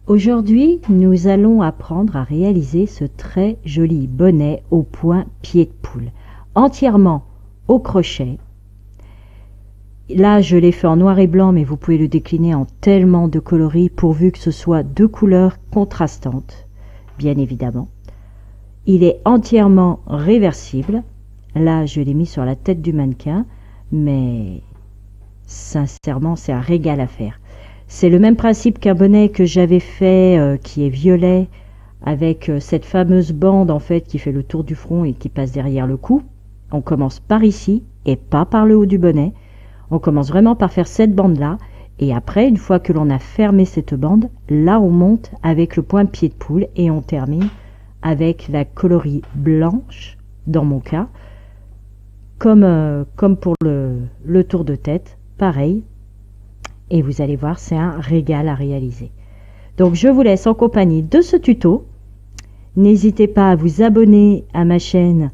Aujourd'hui, nous allons apprendre à réaliser ce très joli bonnet au point pied de poule, entièrement au crochet. Là, je l'ai fait en noir et blanc, mais vous pouvez le décliner en tellement de coloris pourvu que ce soit deux couleurs contrastantes, bien évidemment. Il est entièrement réversible. Là, je l'ai mis sur la tête du mannequin, mais sincèrement, c'est un régal à faire. C'est le même principe qu'un bonnet que j'avais fait qui est violet avec cette fameuse bande en fait qui fait le tour du front et qui passe derrière le cou. On commence par ici et pas par le haut du bonnet. On commence vraiment par faire cette bande là et après une fois que l'on a fermé cette bande, là on monte avec le point pied de poule et on termine avec la colorie blanche dans mon cas comme pour le tour de tête, pareil. Et vous allez voir, c'est un régal à réaliser. Donc je vous laisse en compagnie de ce tuto. N'hésitez pas à vous abonner à ma chaîne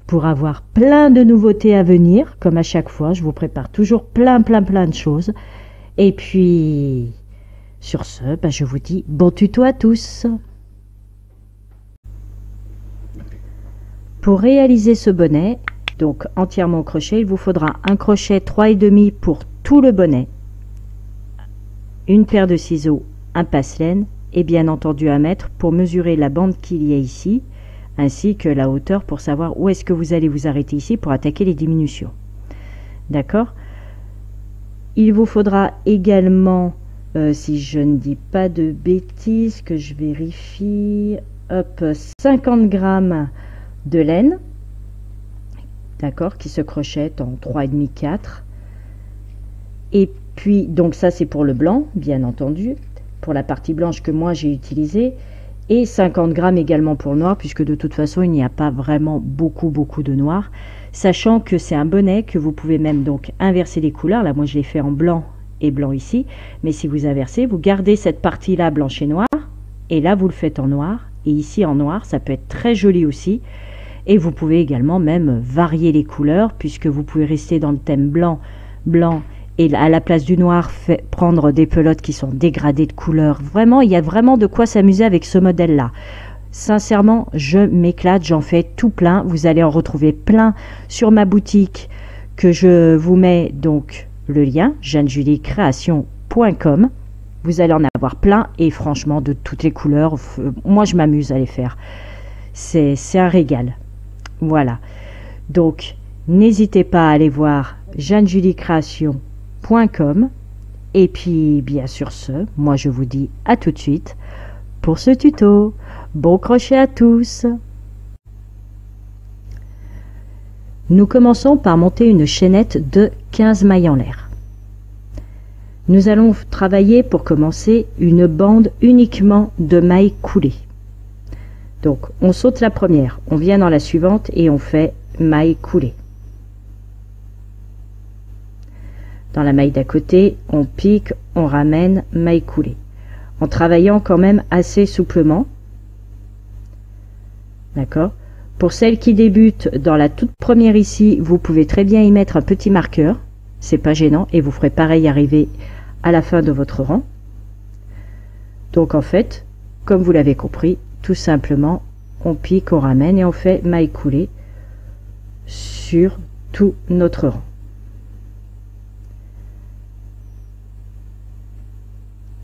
pour avoir plein de nouveautés à venir. Comme à chaque fois, je vous prépare toujours plein de choses. Et puis, sur ce, je vous dis bon tuto à tous. Pour réaliser ce bonnet, donc entièrement au crochet, il vous faudra un crochet 3,5 pour tout le bonnet, une paire de ciseaux, un passe-laine et bien entendu un mètre pour mesurer la bande qu'il y a ici, ainsi que la hauteur pour savoir où est-ce que vous allez vous arrêter ici pour attaquer les diminutions. D'accord? Il vous faudra également, si je ne dis pas de bêtises, que je vérifie, hop, 50 grammes de laine, d'accord, qui se crochette en 3,5-4. Et puis, donc ça c'est pour le blanc, bien entendu, pour la partie blanche que moi j'ai utilisée, et 50 grammes également pour le noir, puisque de toute façon il n'y a pas vraiment beaucoup de noir, sachant que c'est un bonnet que vous pouvez même donc inverser les couleurs. Là moi je l'ai fait en blanc et blanc ici, mais si vous inversez, vous gardez cette partie là blanche et noire, et là vous le faites en noir, et ici en noir, ça peut être très joli aussi. Et vous pouvez également même varier les couleurs, puisque vous pouvez rester dans le thème blanc, et à la place du noir, prendre des pelotes qui sont dégradées de couleurs. Vraiment, il y a vraiment de quoi s'amuser avec ce modèle-là. Sincèrement, je m'éclate, j'en fais tout plein. Vous allez en retrouver plein sur ma boutique, que je vous mets donc le lien, jeannejuliecreation.com. Vous allez en avoir plein, et franchement, de toutes les couleurs. Moi, je m'amuse à les faire. C'est un régal. Voilà, donc n'hésitez pas à aller voir jeannejuliecreation.com. Et puis bien sûr ce, moi je vous dis à tout de suite pour ce tuto. Bon crochet à tous. Nous commençons par monter une chaînette de 15 mailles en l'air. Nous allons travailler pour commencer une bande uniquement de mailles coulées. Donc on saute la première, on vient dans la suivante et on fait maille coulée. Dans la maille d'à côté, on pique, on ramène, maille coulée. En travaillant quand même assez souplement. D'accord? Pour celles qui débutent dans la toute première ici, vous pouvez très bien y mettre un petit marqueur. C'est pas gênant et vous ferez pareil arriver à la fin de votre rang. Donc en fait, comme vous l'avez compris, tout simplement, on pique, on ramène et on fait maille coulée sur tout notre rang.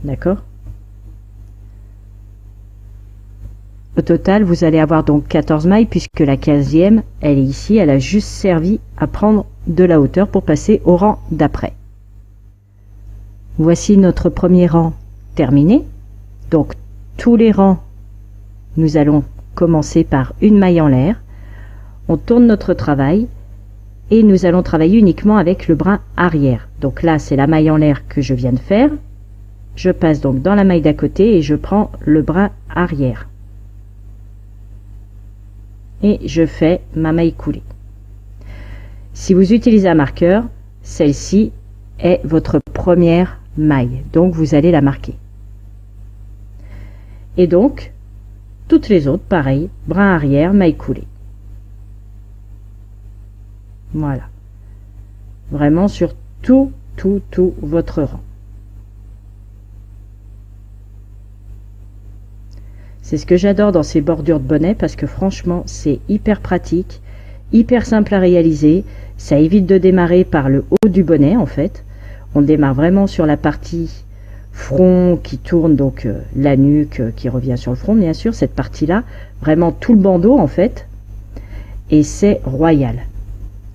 D'accord? Au total, vous allez avoir donc 14 mailles, puisque la 15e, elle est ici, elle a juste servi à prendre de la hauteur pour passer au rang d'après. Voici notre premier rang terminé. Donc tous les rangs, nous allons commencer par une maille en l'air, on tourne notre travail et nous allons travailler uniquement avec le brin arrière. Donc là c'est la maille en l'air que je viens de faire, je passe donc dans la maille d'à côté et je prends le brin arrière et je fais ma maille coulée. Si vous utilisez un marqueur, celle-ci est votre première maille, donc vous allez la marquer. Et donc toutes les autres, pareil, brin arrière, maille coulée. Voilà. Vraiment sur tout votre rang. C'est ce que j'adore dans ces bordures de bonnet parce que franchement, c'est hyper pratique, hyper simple à réaliser. Ça évite de démarrer par le haut du bonnet en fait. On démarre vraiment sur la partie front qui tourne, donc la nuque qui revient sur le front, bien sûr, cette partie-là, vraiment tout le bandeau en fait. Et c'est royal.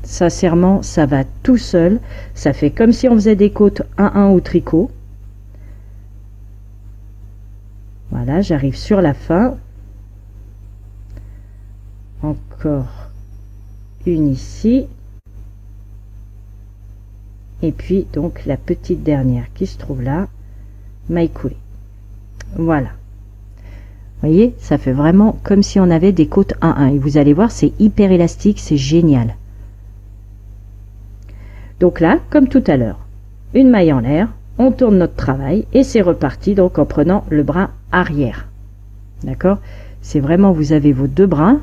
Sincèrement, ça va tout seul. Ça fait comme si on faisait des côtes 1-1 au tricot. Voilà, j'arrive sur la fin. Encore une ici. Et puis donc la petite dernière qui se trouve là, maille coulée. Voilà. Vous voyez, ça fait vraiment comme si on avait des côtes 1-1. Et vous allez voir, c'est hyper élastique, c'est génial. Donc là, comme tout à l'heure, une maille en l'air, on tourne notre travail et c'est reparti donc en prenant le bras arrière. D'accord? C'est vraiment, vous avez vos deux bras,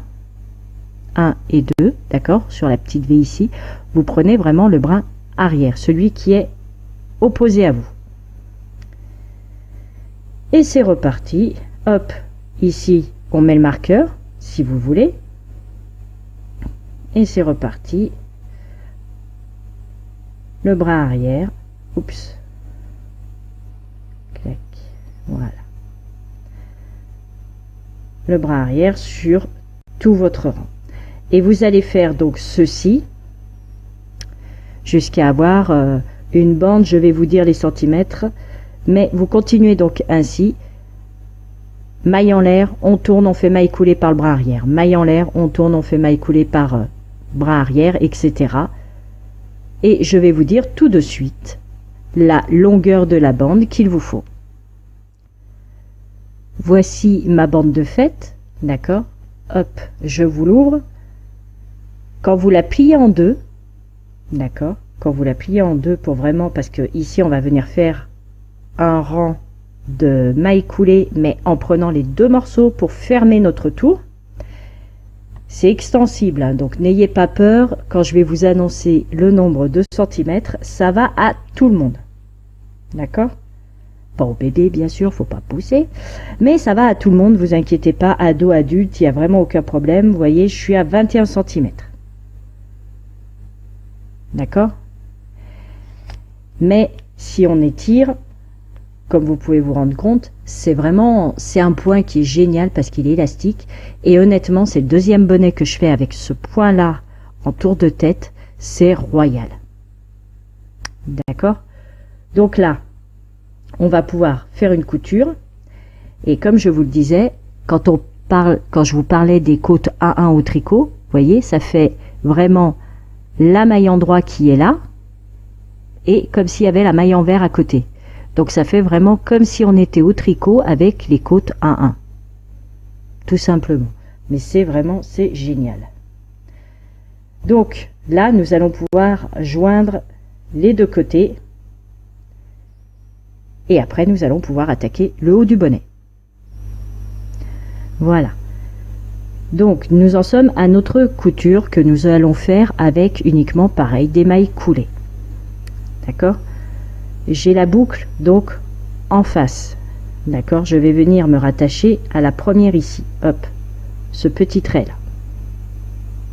1 et 2, d'accord? Sur la petite V ici, vous prenez vraiment le bras arrière, celui qui est opposé à vous. Et c'est reparti. Hop, ici, on met le marqueur, si vous voulez. Et c'est reparti. Le bras arrière. Oups. Clac. Voilà. Le bras arrière sur tout votre rang. Et vous allez faire donc ceci jusqu'à avoir une bande, je vais vous dire les centimètres, mais vous continuez donc ainsi. Maille en l'air, on tourne, on fait maille coulée par le bras arrière. Maille en l'air, on tourne, on fait maille coulée par bras arrière, etc. Et je vais vous dire tout de suite la longueur de la bande qu'il vous faut. Voici ma bande de fête, d'accord? Hop, je vous l'ouvre. Quand vous la pliez en deux, d'accord, quand vous la pliez en deux pour vraiment, parce que ici on va venir faire un rang de mailles coulées, mais en prenant les deux morceaux pour fermer notre tour. C'est extensible, hein, donc n'ayez pas peur. Quand je vais vous annoncer le nombre de centimètres, ça va à tout le monde, d'accord? Pas au bébé bien sûr, faut pas pousser, mais ça va à tout le monde, vous inquiétez pas, ado, adulte, il n'y a vraiment aucun problème. Vous voyez, je suis à 21 cm. D'accord? Mais si on étire, comme vous pouvez vous rendre compte, c'est un point qui est génial parce qu'il est élastique. Et honnêtement, c'est le deuxième bonnet que je fais avec ce point là en tour de tête, c'est royal. D'accord? Donc là, on va pouvoir faire une couture. Et comme je vous le disais, quand je vous parlais des côtes 1-1 au tricot, vous voyez, ça fait vraiment la maille en droit qui est là, et comme s'il y avait la maille en vert à côté. Donc ça fait vraiment comme si on était au tricot avec les côtes 1-1. Tout simplement. Mais c'est génial. Donc là, nous allons pouvoir joindre les deux côtés. Et après, nous allons pouvoir attaquer le haut du bonnet. Voilà. Donc, nous en sommes à notre couture que nous allons faire avec uniquement, pareil, des mailles coulées. D'accord? J'ai la boucle, donc, en face. D'accord? Je vais venir me rattacher à la première ici. Hop. Ce petit trait là.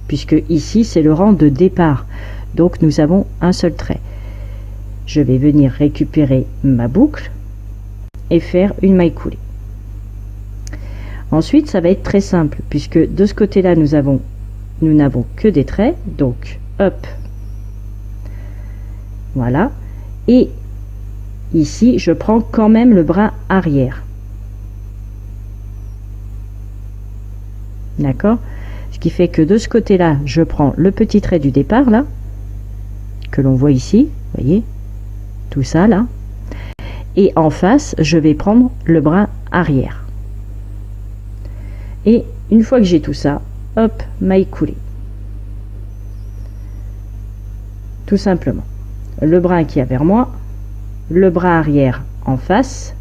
Puisque ici, c'est le rang de départ. Donc, nous avons un seul trait. Je vais venir récupérer ma boucle et faire une maille coulée. Ensuite, ça va être très simple puisque de ce côté-là, nous n'avons que des traits. Donc, hop, voilà. Et ici, je prends quand même le bras arrière. D'accord? Ce qui fait que de ce côté-là, je prends le petit trait du départ là, que l'on voit ici, vous voyez, tout ça là. Et en face, je vais prendre le bras arrière. Et une fois que j'ai tout ça, hop, maille coulée. Tout simplement. Le bras qui est vers moi, le bras arrière en face,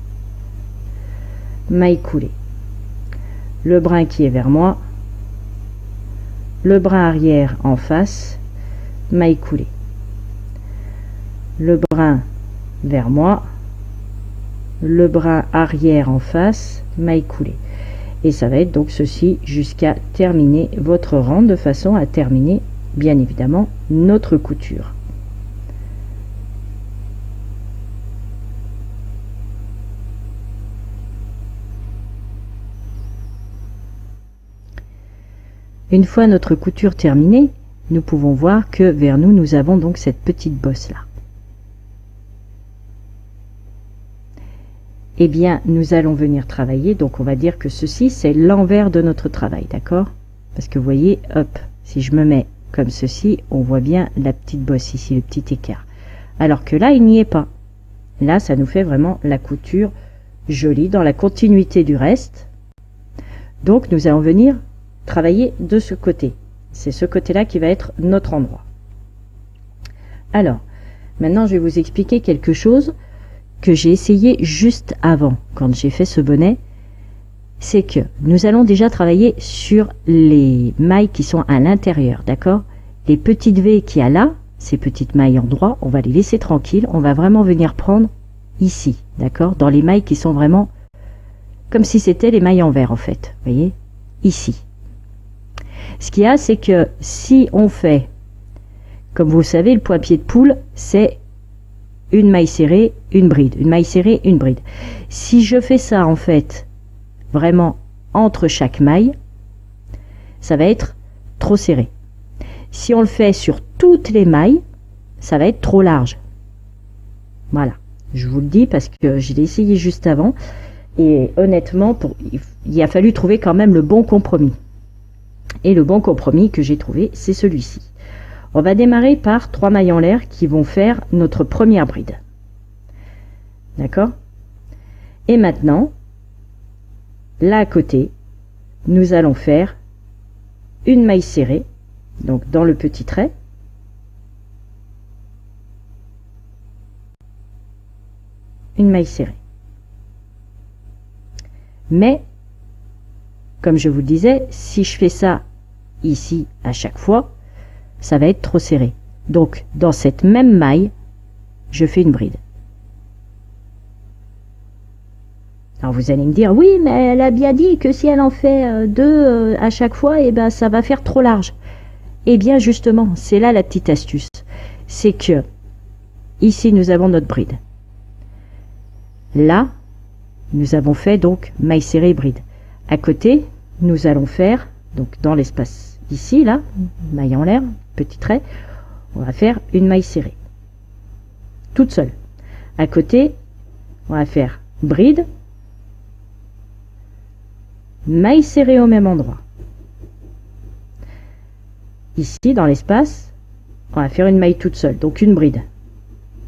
maille coulée. Le bras qui est vers moi, le bras arrière en face, maille coulée. Le bras vers moi, le bras arrière en face, maille coulée. Et ça va être donc ceci jusqu'à terminer votre rang, de façon à terminer bien évidemment notre couture. Une fois notre couture terminée, nous pouvons voir que vers nous, nous avons donc cette petite bosse là. Eh bien, nous allons venir travailler, donc on va dire que ceci, c'est l'envers de notre travail, d'accord? Parce que vous voyez, hop, si je me mets comme ceci, on voit bien la petite bosse ici, le petit écart. Alors que là, il n'y est pas. Là, ça nous fait vraiment la couture jolie, dans la continuité du reste. Donc, nous allons venir travailler de ce côté. C'est ce côté-là qui va être notre endroit. Alors, maintenant, je vais vous expliquer quelque chose que j'ai essayé juste avant, quand j'ai fait ce bonnet. C'est que nous allons déjà travailler sur les mailles qui sont à l'intérieur, d'accord? Les petites V qu'il y a là, ces petites mailles en droit, on va les laisser tranquilles. On va vraiment venir prendre ici, d'accord? Dans les mailles qui sont vraiment comme si c'était les mailles en vert, en fait. Vous voyez? Ici. Ce qu'il y a, c'est que si on fait, comme vous savez, le point-pied de poule, c'est une maille serrée, une bride. Une maille serrée, une bride. Si je fais ça, en fait, vraiment entre chaque maille, ça va être trop serré. Si on le fait sur toutes les mailles, ça va être trop large. Voilà. Je vous le dis parce que je l'ai essayé juste avant. Et honnêtement, il a fallu trouver quand même le bon compromis. Et le bon compromis que j'ai trouvé, c'est celui-ci. On va démarrer par 3 mailles en l'air qui vont faire notre première bride. D'accord? Et maintenant, là à côté, nous allons faire une maille serrée, donc dans le petit trait. Une maille serrée. Mais, comme je vous le disais, si je fais ça ici à chaque fois, ça va être trop serré. Donc, dans cette même maille, je fais une bride. Alors, vous allez me dire, oui, mais elle a bien dit que si elle en fait 2 à chaque fois, eh ben, ça va faire trop large. Eh bien, justement, c'est là la petite astuce. C'est que, ici, nous avons notre bride. Là, nous avons fait donc maille serrée bride. À côté, nous allons faire, donc dans l'espace ici, là, maille en l'air, petit trait, on va faire une maille serrée. Toute seule. À côté, on va faire bride, maille serrée au même endroit. Ici, dans l'espace, on va faire une maille toute seule, donc une bride.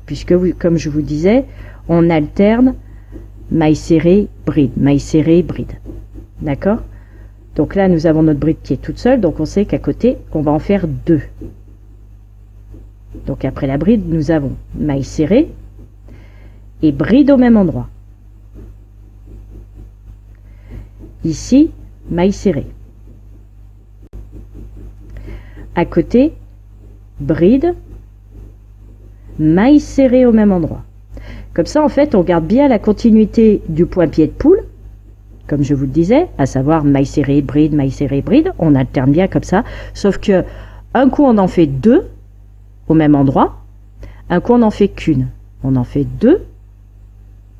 Puisque, comme je vous disais, on alterne maille serrée, bride, maille serrée, bride. D'accord? Donc là, nous avons notre bride qui est toute seule, donc on sait qu'à côté, on va en faire 2. Donc après la bride, nous avons maille serrée et bride au même endroit. Ici, maille serrée. À côté, bride, maille serrée au même endroit. Comme ça, en fait, on garde bien la continuité du point-pied de poule, comme je vous le disais, à savoir maille serrée, bride, on alterne bien comme ça, sauf que un coup on en fait 2 au même endroit, un coup on n'en fait qu'une. On en fait 2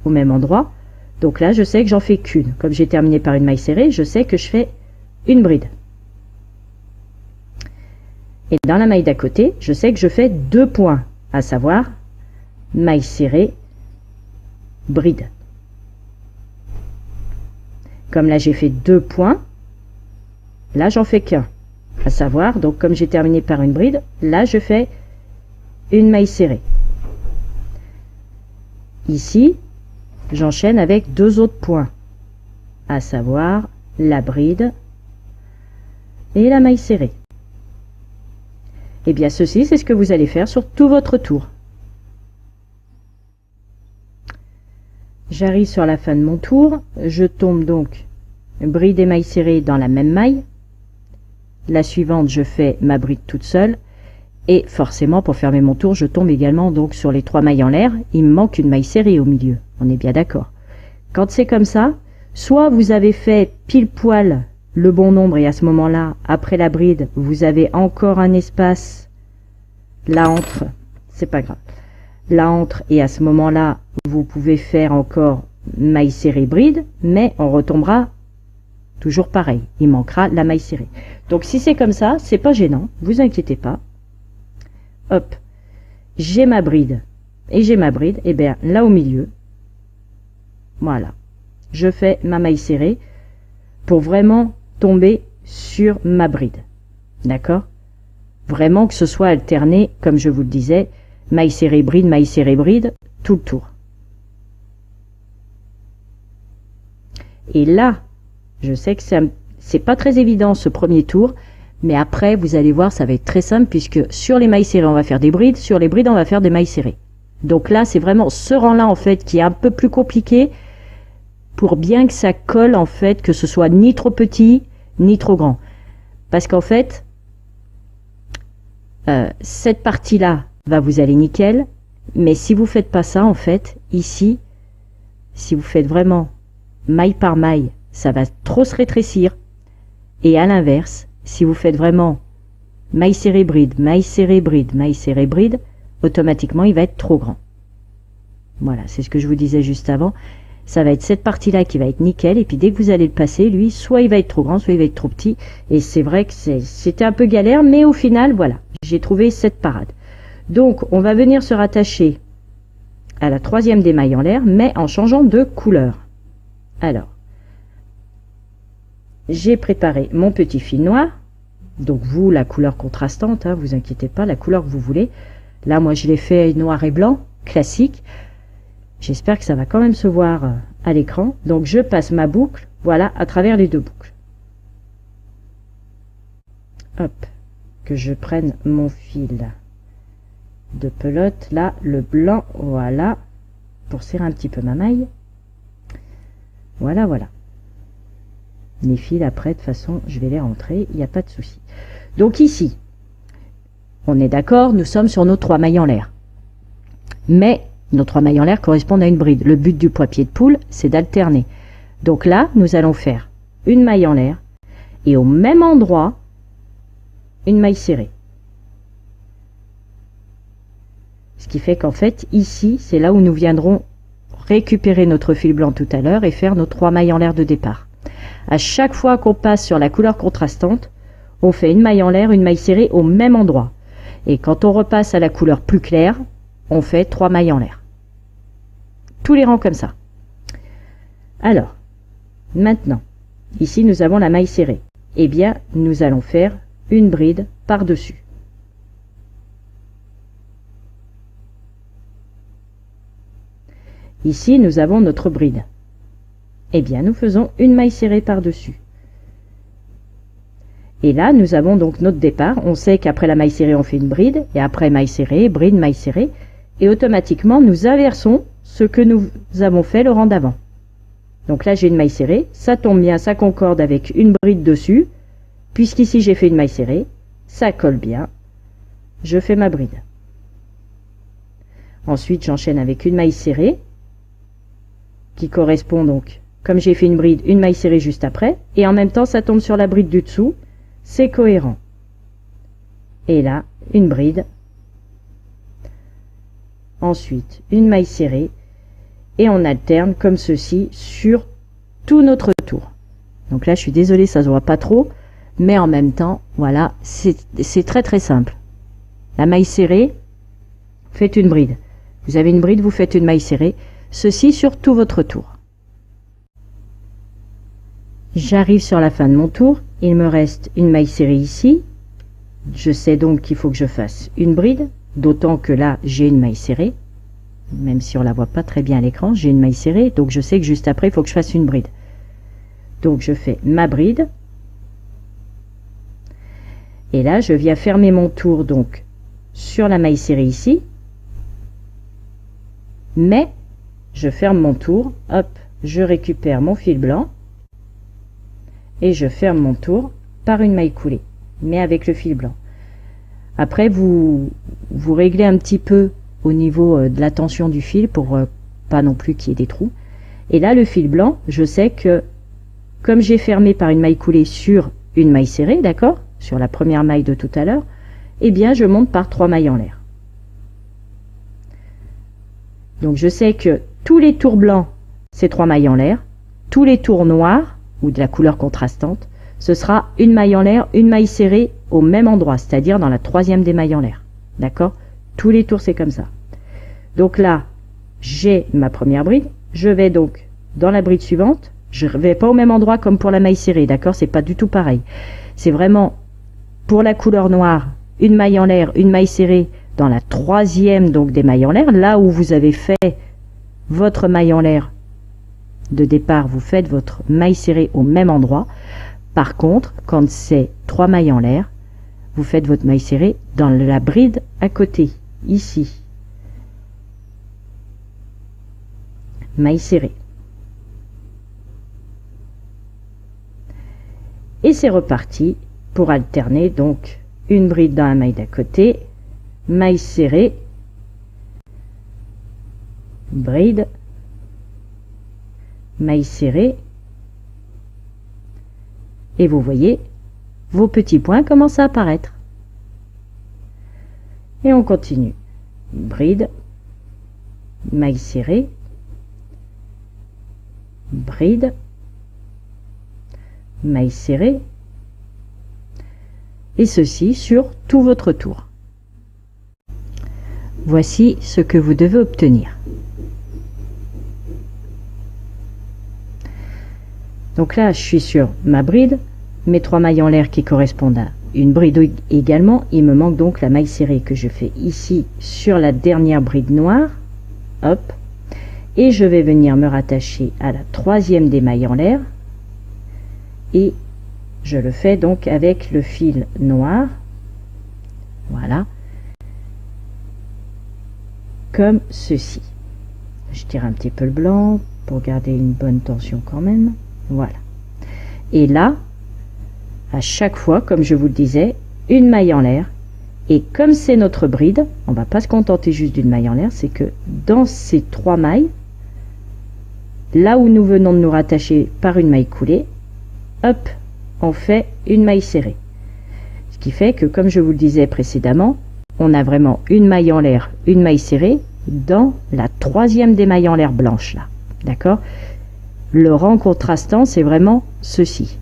au même endroit, donc là je sais que j'en fais qu'une. Comme j'ai terminé par une maille serrée, je sais que je fais une bride. Et dans la maille d'à côté, je sais que je fais 2 points, à savoir maille serrée, bride. Comme là j'ai fait 2 points, là j'en fais qu'un, à savoir, donc comme j'ai terminé par une bride, là je fais une maille serrée. Ici, j'enchaîne avec 2 autres points, à savoir la bride et la maille serrée. Et bien ceci, c'est ce que vous allez faire sur tout votre tour. J'arrive sur la fin de mon tour, je tombe donc bride et maille serrée dans la même maille. La suivante, je fais ma bride toute seule. Et forcément, pour fermer mon tour, je tombe également donc sur les 3 mailles en l'air. Il me manque une maille serrée au milieu. On est bien d'accord. Quand c'est comme ça, Soit vous avez fait pile poil le bon nombre et à ce moment-là, après la bride, vous avez encore un espace là entre, c'est pas grave, là entre, et à ce moment-là, vous pouvez faire encore maille serrée bride, mais on retombera toujours pareil, il manquera la maille serrée. Donc si c'est comme ça, c'est pas gênant, vous inquiétez pas. Hop, j'ai ma bride, et j'ai ma bride, et bien là au milieu, voilà, je fais ma maille serrée pour vraiment tomber sur ma bride, d'accord? Vraiment que ce soit alterné, comme je vous le disais, maille serrée bride, tout le tour. Et là, je sais que c'est pas très évident ce premier tour, mais après, vous allez voir, ça va être très simple, puisque sur les mailles serrées, on va faire des brides, sur les brides, on va faire des mailles serrées. Donc là, c'est vraiment ce rang-là, en fait, qui est un peu plus compliqué, pour bien que ça colle, en fait, que ce soit ni trop petit, ni trop grand. Parce qu'en fait, cette partie-là va vous aller nickel, mais si vous faites pas ça, en fait, ici, si vous faites vraiment maille par maille, ça va trop se rétrécir. Et à l'inverse, si vous faites vraiment maille serrée bride, maille serrée bride, maille serrée bride, automatiquement, il va être trop grand. Voilà, c'est ce que je vous disais juste avant. Ça va être cette partie-là qui va être nickel, et puis dès que vous allez le passer, lui, soit il va être trop grand, soit il va être trop petit. Et c'est vrai que c'était un peu galère, mais au final, voilà, j'ai trouvé cette parade. Donc, on va venir se rattacher à la troisième des mailles en l'air, mais en changeant de couleur. Alors, j'ai préparé mon petit fil noir. Donc vous, la couleur contrastante, hein, vous inquiétez pas, la couleur que vous voulez. Là, moi, je l'ai fait noir et blanc, classique. J'espère que ça va quand même se voir à l'écran. Donc je passe ma boucle, voilà, à travers les deux boucles. Hop, que je prenne mon fil de pelote, là, le blanc, voilà, pour serrer un petit peu ma maille. Voilà, voilà. Les fils, après, de toute façon, je vais les rentrer, il n'y a pas de souci. Donc ici, on est d'accord, nous sommes sur nos 3 mailles en l'air. Mais nos 3 mailles en l'air correspondent à une bride. Le but du poids-pied de poule, c'est d'alterner. Donc là, nous allons faire une maille en l'air et au même endroit, une maille serrée. Ce qui fait qu'en fait, ici, c'est là où nous viendrons récupérer notre fil blanc tout à l'heure et faire nos 3 mailles en l'air de départ. À chaque fois qu'on passe sur la couleur contrastante, on fait une maille en l'air, une maille serrée au même endroit. Et quand on repasse à la couleur plus claire, on fait 3 mailles en l'air. Tous les rangs comme ça. Alors, maintenant, ici nous avons la maille serrée. Eh bien, nous allons faire une bride par-dessus. Ici, nous avons notre bride. Eh bien, nous faisons une maille serrée par-dessus. Et là, nous avons donc notre départ. On sait qu'après la maille serrée, on fait une bride. Et après maille serrée, bride, maille serrée. Et automatiquement, nous inversons ce que nous avons fait le rang d'avant. Donc là, j'ai une maille serrée. Ça tombe bien, ça concorde avec une bride dessus. Puisqu'ici, j'ai fait une maille serrée. Ça colle bien. Je fais ma bride. Ensuite, j'enchaîne avec une maille serrée qui correspond donc, comme j'ai fait une bride, une maille serrée juste après, et en même temps ça tombe sur la bride du dessous, c'est cohérent. Et là, une bride, ensuite une maille serrée, et on alterne comme ceci sur tout notre tour. Donc là, je suis désolée, ça se voit pas trop, mais en même temps, voilà, c'est très très simple. La maille serrée, faites une bride. Vous avez une bride, vous faites une maille serrée, ceci sur tout votre tour. J'arrive sur la fin de mon tour, il me reste une maille serrée ici. Je sais donc qu'il faut que je fasse une bride, d'autant que là j'ai une maille serrée, même si on la voit pas très bien à l'écran, j'ai une maille serrée, donc je sais que juste après il faut que je fasse une bride. Donc je fais ma bride, et là je viens fermer mon tour donc sur la maille serrée ici, mais je ferme mon tour, hop, je récupère mon fil blanc et je ferme mon tour par une maille coulée, mais avec le fil blanc. Après, vous réglez un petit peu au niveau de la tension du fil pour pas non plus qu'il y ait des trous. Et là, le fil blanc, je sais que comme j'ai fermé par une maille coulée sur une maille serrée, d'accord, sur la première maille de tout à l'heure, eh bien je monte par 3 mailles en l'air. Donc je sais que tous les tours blancs, c'est 3 mailles en l'air. Tous les tours noirs, ou de la couleur contrastante, ce sera une maille en l'air, une maille serrée au même endroit, c'est-à-dire dans la 3e des mailles en l'air. D'accord? Tous les tours, c'est comme ça. Donc là, j'ai ma première bride. Je vais donc dans la bride suivante. Je ne vais pas au même endroit comme pour la maille serrée, d'accord? C'est pas du tout pareil. C'est vraiment pour la couleur noire, une maille en l'air, une maille serrée dans la 3e donc des mailles en l'air, là où vous avez fait votre maille en l'air de départ, vous faites votre maille serrée au même endroit. Par contre, quand c'est 3 mailles en l'air, vous faites votre maille serrée dans la bride à côté, ici. Maille serrée. Et c'est reparti pour alterner donc une bride dans la maille d'à côté, maille serrée, bride, maille serrée, et vous voyez, vos petits points commencent à apparaître. Et on continue. Bride, maille serrée, bride, maille serrée, et ceci sur tout votre tour. Voici ce que vous devez obtenir. Donc là, je suis sur ma bride, mes 3 mailles en l'air qui correspondent à une bride également. Il me manque donc la maille serrée que je fais ici sur la dernière bride noire. Hop. Et je vais venir me rattacher à la 3e des mailles en l'air. Et je le fais donc avec le fil noir. Voilà. Comme ceci. Je tire un petit peu le blanc pour garder une bonne tension quand même. Voilà. Et là, à chaque fois, comme je vous le disais, une maille en l'air. Et comme c'est notre bride, on ne va pas se contenter juste d'une maille en l'air, c'est que dans ces 3 mailles, là où nous venons de nous rattacher par une maille coulée, hop, on fait une maille serrée. Ce qui fait que, comme je vous le disais précédemment, on a vraiment une maille en l'air, une maille serrée dans la 3e des mailles en l'air blanches là. D'accord? Le rang contrastant, c'est vraiment ceci.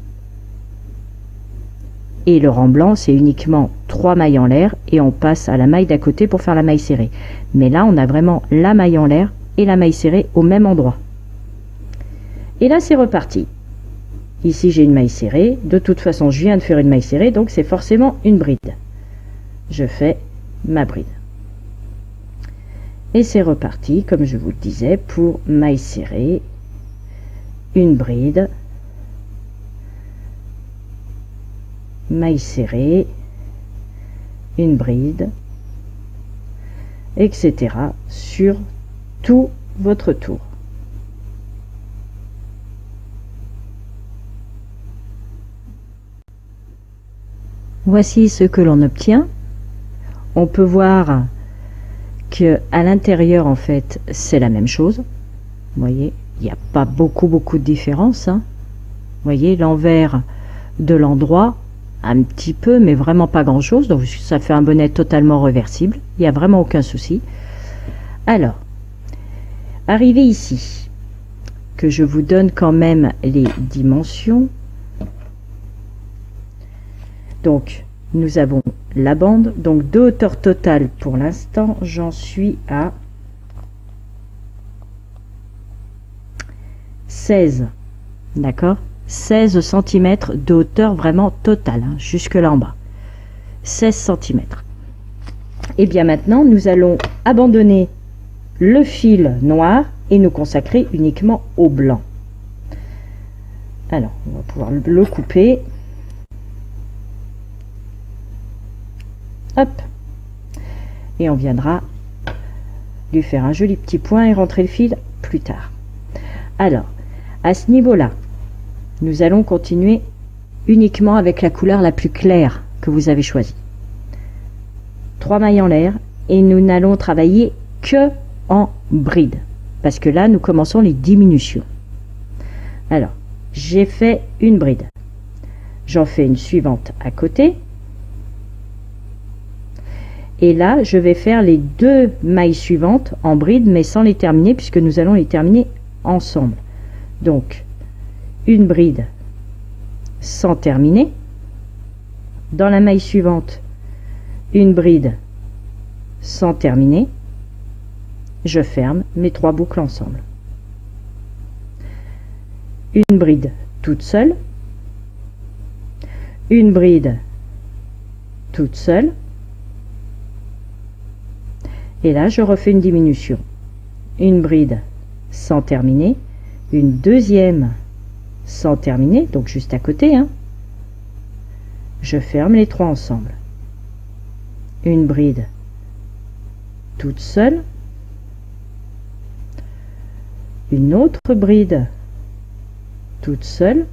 Et le rang blanc, c'est uniquement 3 mailles en l'air et on passe à la maille d'à côté pour faire la maille serrée. Mais là, on a vraiment la maille en l'air et la maille serrée au même endroit. Et là, c'est reparti. Ici, j'ai une maille serrée. De toute façon, je viens de faire une maille serrée, donc c'est forcément une bride. Je fais ma bride. Et c'est reparti, comme je vous le disais, pour maille serrée, une bride, maille serrée, une bride, etc. sur tout votre tour. Voici ce que l'on obtient. On peut voir que à l'intérieur, en fait, c'est la même chose. Vous voyez, il n'y a pas beaucoup de différence. Hein. Vous voyez, l'envers de l'endroit, un petit peu, mais vraiment pas grand-chose. Donc, ça fait un bonnet totalement réversible. Il n'y a vraiment aucun souci. Alors, arrivé ici, que je vous donne quand même les dimensions. Donc, nous avons la bande. Donc, de hauteur totale, pour l'instant, j'en suis à 16. D'accord? 16 cm de hauteur vraiment totale, hein, jusque là en bas. 16 cm. Et bien maintenant, nous allons abandonner le fil noir et nous consacrer uniquement au blanc. Alors, on va pouvoir le couper. Hop. Et on viendra lui faire un joli petit point et rentrer le fil plus tard. Alors, à ce niveau-là, nous allons continuer uniquement avec la couleur la plus claire que vous avez choisie. 3 mailles en l'air et nous n'allons travailler que en bride. Parce que là, nous commençons les diminutions. Alors, j'ai fait une bride. J'en fais une suivante à côté. Et là, je vais faire les 2 mailles suivantes en bride, mais sans les terminer, puisque nous allons les terminer ensemble. Donc, une bride sans terminer. Dans la maille suivante, une bride sans terminer. Je ferme mes 3 boucles ensemble. Une bride toute seule. Une bride toute seule. Et là, je refais une diminution. Une bride sans terminer, une deuxième sans terminer, donc juste à côté, hein. Je ferme les 3 ensemble. Une bride toute seule. Une autre bride toute seule.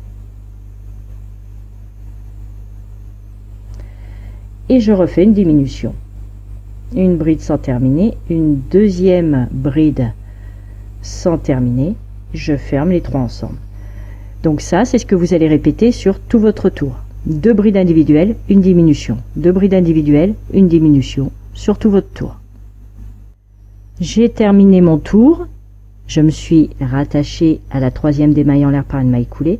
Et je refais une diminution. Une bride sans terminer, une deuxième bride sans terminer, je ferme les 3 ensemble. Donc ça, c'est ce que vous allez répéter sur tout votre tour. 2 brides individuelles, une diminution. 2 brides individuelles, une diminution sur tout votre tour. J'ai terminé mon tour. Je me suis rattachée à la 3e des mailles en l'air par une maille coulée.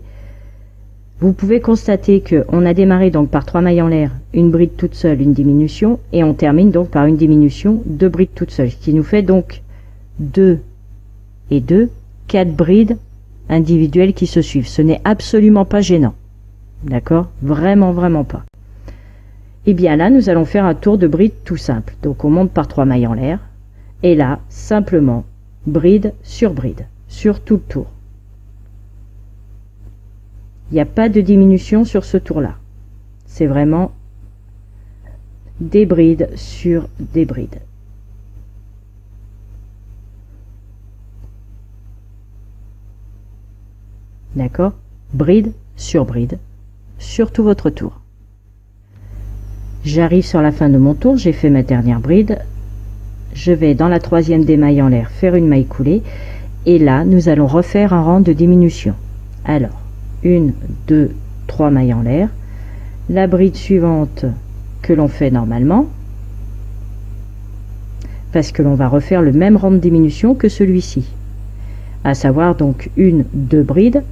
Vous pouvez constater qu'on a démarré donc par 3 mailles en l'air, une bride toute seule, une diminution, et on termine donc par une diminution, 2 brides toutes seules, ce qui nous fait donc 2 et 2, 4 brides individuelles qui se suivent. Ce n'est absolument pas gênant. D'accord? Vraiment, vraiment pas. Et bien là, nous allons faire un tour de bride tout simple. Donc on monte par 3 mailles en l'air, et là, simplement, bride, sur tout le tour. Il n'y a pas de diminution sur ce tour-là. C'est vraiment des brides sur des brides. D'accord? Bride sur tout votre tour. J'arrive sur la fin de mon tour, j'ai fait ma dernière bride. Je vais dans la 3e des mailles en l'air faire une maille coulée. Et là, nous allons refaire un rang de diminution. Alors, 1, 2, 3 mailles en l'air, la bride suivante que l'on fait normalement, parce que l'on va refaire le même rang de diminution que celui-ci, à savoir donc 1, 2 brides.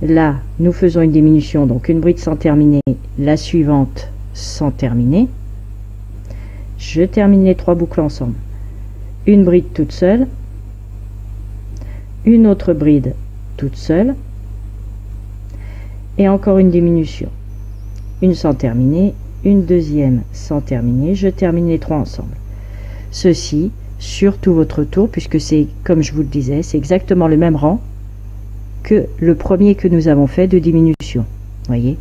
Là, nous faisons une diminution, donc une bride sans terminer, la suivante sans terminer. Je termine les 3 boucles ensemble. Une bride toute seule, une autre bride toute seule, et encore une diminution, une sans terminer, une deuxième sans terminer, je termine les 3 ensemble. Ceci sur tout votre tour, puisque c'est, comme je vous le disais, c'est exactement le même rang que le premier que nous avons fait de diminution. Voyez,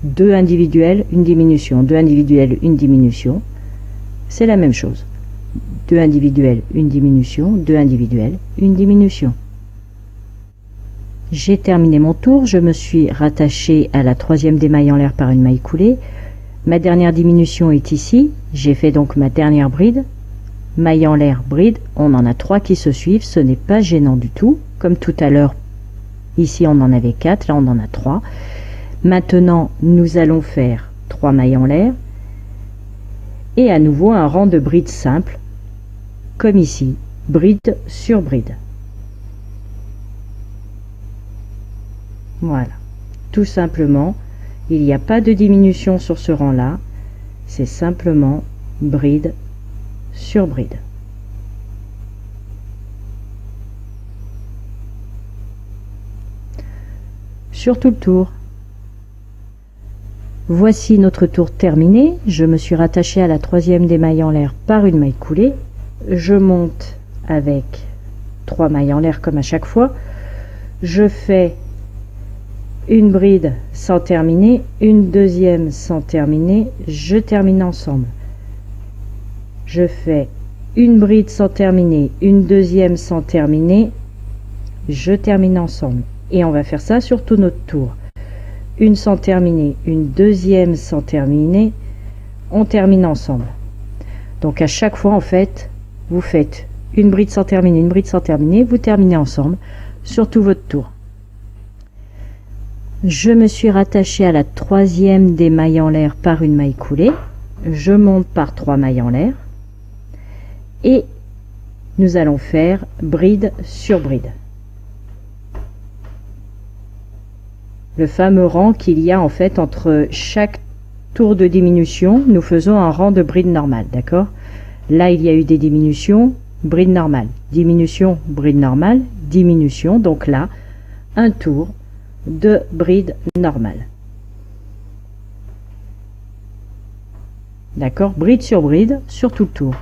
2 individuels, une diminution, 2 individuels, une diminution, c'est la même chose. 2 individuels, une diminution, 2 individuels, une diminution. J'ai terminé mon tour, je me suis rattachée à la 3e des mailles en l'air par une maille coulée. Ma dernière diminution est ici, j'ai fait donc ma dernière bride. Maille en l'air, bride, on en a 3 qui se suivent, ce n'est pas gênant du tout. Comme tout à l'heure, ici on en avait 4, là on en a 3. Maintenant, nous allons faire 3 mailles en l'air. Et à nouveau un rang de brides simples, comme ici, bride sur bride. Voilà, tout simplement, il n'y a pas de diminution sur ce rang-là, c'est simplement bride sur bride. Sur tout le tour. Voici notre tour terminé, je me suis rattachée à la 3e des mailles en l'air par une maille coulée, je monte avec 3 mailles en l'air comme à chaque fois, je fais une bride sans terminer, une deuxième sans terminer, je termine ensemble. Je fais une bride sans terminer, une deuxième sans terminer, je termine ensemble. Et on va faire ça sur tout notre tour. Une sans terminer, une deuxième sans terminer, on termine ensemble. Donc à chaque fois en fait, vous faites une bride sans terminer, une bride sans terminer, vous terminez ensemble sur tout votre tour. Je me suis rattachée à la troisième des mailles en l'air par une maille coulée. Je monte par 3 mailles en l'air. Et nous allons faire bride sur bride. Le fameux rang qu'il y a en fait entre chaque tour de diminution, nous faisons un rang de bride normale, d'accord? Là, il y a eu des diminutions, bride normale, diminution, bride normale, diminution. Donc là, un tour de bride normale. D'accord? Bride sur tout le tour.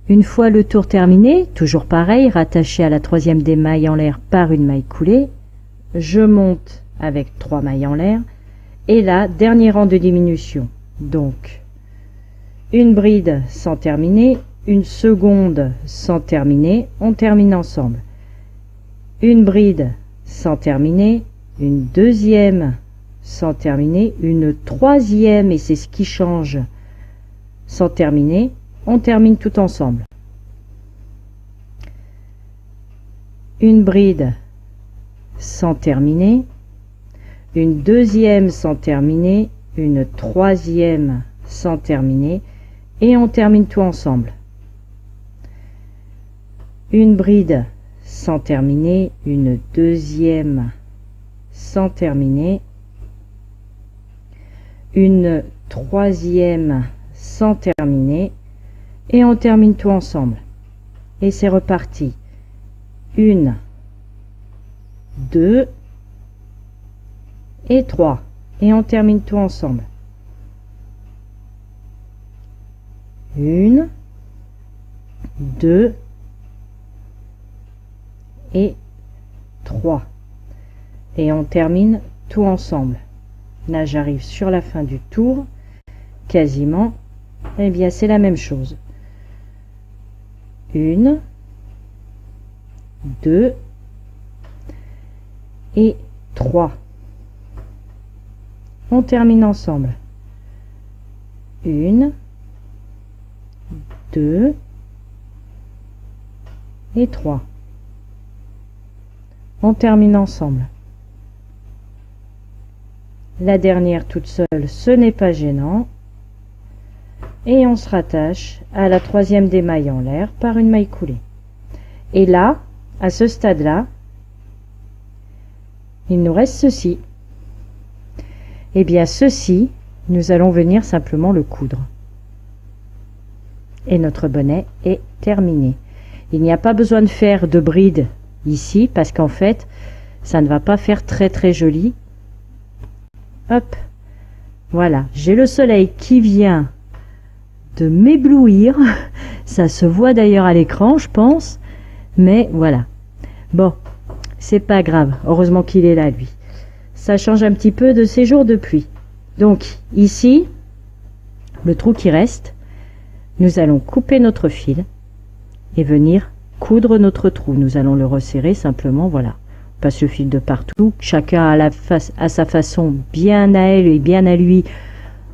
Une fois le tour terminé, toujours pareil, rattaché à la troisième des mailles en l'air par une maille coulée, je monte avec 3 mailles en l'air et là, dernier rang de diminution. Donc, une bride sans terminer, une seconde sans terminer, on termine ensemble. Une bride sans terminer, une deuxième sans terminer, une troisième, et c'est ce qui change, sans terminer, on termine tout ensemble. Une bride sans terminer, une deuxième sans terminer, une troisième sans terminer, et on termine tout ensemble. Une bride sans terminer, une deuxième sans terminer, une troisième sans terminer, et on termine tout ensemble. Et c'est reparti. 1, 2 et 3. Et on termine tout ensemble. 1, 2 et 3. Et on termine tout ensemble. Là, j'arrive sur la fin du tour. Quasiment. Eh bien, c'est la même chose. 1, 2 et 3. On termine ensemble. 1, 2 et 3. On termine ensemble. La dernière toute seule, ce n'est pas gênant. Et on se rattache à la troisième des mailles en l'air par une maille coulée. Et là, à ce stade-là, il nous reste ceci. Et bien ceci, nous allons venir simplement le coudre. Et notre bonnet est terminé. Il n'y a pas besoin de faire de bride ici parce qu'en fait, ça ne va pas faire très joli. Hop, voilà, j'ai le soleil qui vient de m'éblouir. Ça se voit d'ailleurs à l'écran, je pense. Mais voilà. Bon, c'est pas grave. Heureusement qu'il est là, lui. Ça change un petit peu de ces jours de pluie. Donc, ici, le trou qui reste, nous allons couper notre fil et venir coudre notre trou. Nous allons le resserrer simplement, voilà. On passe le fil de partout. Chacun a sa façon bien à elle et bien à lui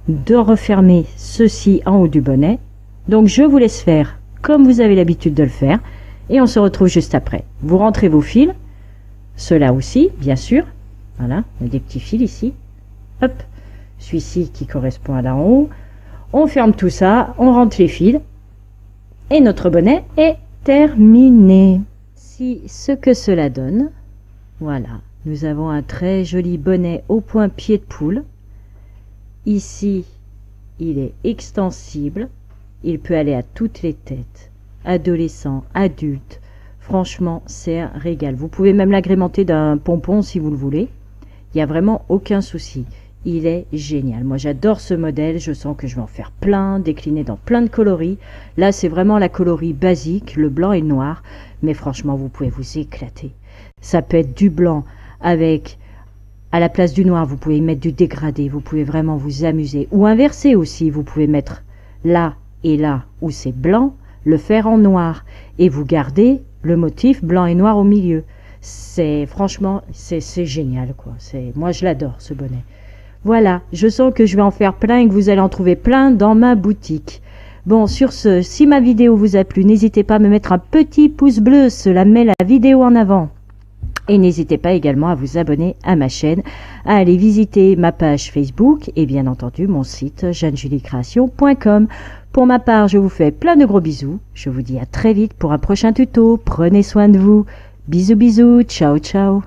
de refermer ceci en haut du bonnet. Donc, je vous laisse faire comme vous avez l'habitude de le faire. Et on se retrouve juste après. Vous rentrez vos fils. Ceux-là aussi, bien sûr. Voilà, on a des petits fils ici. Hop, celui-ci qui correspond à là en haut. On ferme tout ça, on rentre les fils. Et notre bonnet est terminé. Si ce que cela donne, voilà, nous avons un très joli bonnet au point pied de poule. Ici, il est extensible. Il peut aller à toutes les têtes. Adolescents, adultes. Franchement, c'est un régal. Vous pouvez même l'agrémenter d'un pompon si vous le voulez. Il n'y a vraiment aucun souci. Il est génial. Moi, j'adore ce modèle. Je sens que je vais en faire plein, décliner dans plein de coloris. Là, c'est vraiment la coloris basique, le blanc et le noir. Mais franchement, vous pouvez vous éclater. Ça peut être du blanc avec, à la place du noir, vous pouvez mettre du dégradé. Vous pouvez vraiment vous amuser. Ou inverser aussi. Vous pouvez mettre là et là où c'est blanc, le faire en noir. Et vous gardez le motif blanc et noir au milieu. C'est franchement, c'est génial, quoi. Moi, je l'adore, ce bonnet. Voilà, je sens que je vais en faire plein et que vous allez en trouver plein dans ma boutique. Bon, sur ce, si ma vidéo vous a plu, n'hésitez pas à me mettre un petit pouce bleu, cela met la vidéo en avant. Et n'hésitez pas également à vous abonner à ma chaîne, à aller visiter ma page Facebook et bien entendu mon site jeannejuliecreation.com. Pour ma part, je vous fais plein de gros bisous. Je vous dis à très vite pour un prochain tuto. Prenez soin de vous. Bisous bisous, ciao ciao.